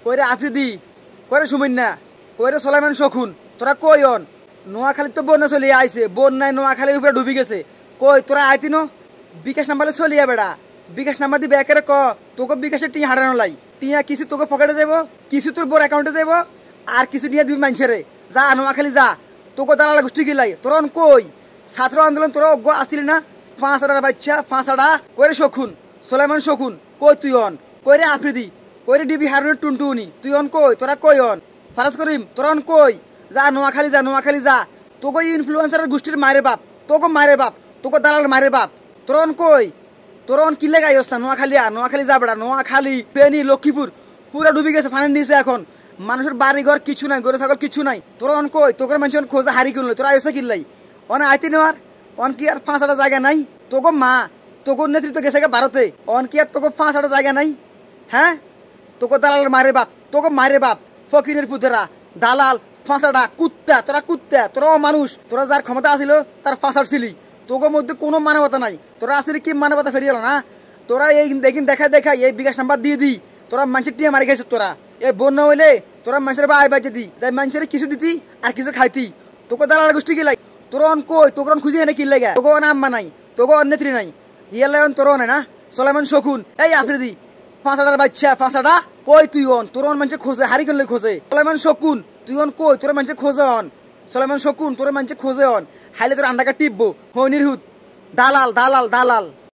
কইরে আফ্রিদি কইরে সুমিন্না কইরে সোলাইমান শকুন তোরা কই অন নোয়াখালী তো বন্যা চলিয়ে আইছে বন্যায় নোয়াখালীর উপরে ডুবি গেছে কই তোরা আইতি ন বিকাশ নাম্বারে চলিয়া বেড়া বিকাশ নাম্বার দিবে একেরে ক তোকে বিকাশের টিয়া হারানো লাই টিয়া কিছু তোকে পকেটে যাব কিছু তোর বোর অ্যাকাউন্টে যাব আর কিছু নিয়ে দিবি মানুষেরে যা নোয়াখালী যা তোকে দালাল গোষ্ঠী গিলাই তোরা কই ছাত্র আন্দোলন তোরা অজ্ঞ আসিলি না 5,000 বাচ্চা 5,000 কইরে শকুন সোলাইমান শকুন কই তুই অন কইরে আফ্রিদি কইরে ডিবি হারুনের টুনটুনি তুই অন কই তোরা কই অন ফারাজ করিম তোরা অন কই যা নোয়াখালী যা তোকে ইনফ্লুয়েন্সারের গোষ্ঠীর মারে বাপ তোকে মারে বাপ তোকে দালাল মারে বাপ তোরা অন কই তোরা অন কিলে গাইস না নোয়াখালী যা বেড়া নোয়াখালী ফেনী লক্ষ্মীপুর পুরা ডুবি গেছে পানির নিচে এখন মানুষের বাড়ি ঘর কিছু নাই গরু ছাগল কিছু নাই তোরা অন কই তোকে মানুষ খোঁজা হারি কিনলো তোরা এসে কিনলাই অন আইতি নেওয়ার অন কি আর 5,000 জায়গা নাই তোকে মা তোকে নেতৃত্ব গেছে ভারতে অন কি আর তোকে 5,000 জায়গা নাই হ্যাঁ তোকে দালাল মারে বাপ ফকিরের পুতেরা দালাল 5,000 কুত্তা তোরা মানুষ তোরা যার ক্ষমতা আছিল তার 5,000 ছিলি তোকে মধ্যে কোনো মানবতা নাই তোরা আসলে কি মানবতা ফেরিয়ে না তোরা এই দেখিন দেখা এই বিকাশ নাম্বার দিয়ে দি তোরা মানুষের টিয়া মারি গেছে তোরা এই বন্যা হইলে তোরা মানুষের বাই বাইতে দি যাই মানুষের কিছু দিতি আর কিছু খাইতি তোকে দালাল গোষ্ঠী গেলাই তোরা অন কই তোকে খুঁজে এনে কিনলে গা তোকে আম্মা নাই তোকে নেত্রী নাই ইয়ালায়ন তোর অনে না সোলাইমান শকুন এই আফ্রিদি 5,000 বাচ্চা 5,000 কই তুই অন তোর অন মানুষ খোঁজে হারি কিনলে খোঁজে সোলাইমান শকুন তুই অন কই তোর মানুষ খোঁজে অন সোলাইমান শকুন তোর মানুষ খোঁজে অন হাইলে তোর আন্ডাকা টিপবো হনির হুত দালাল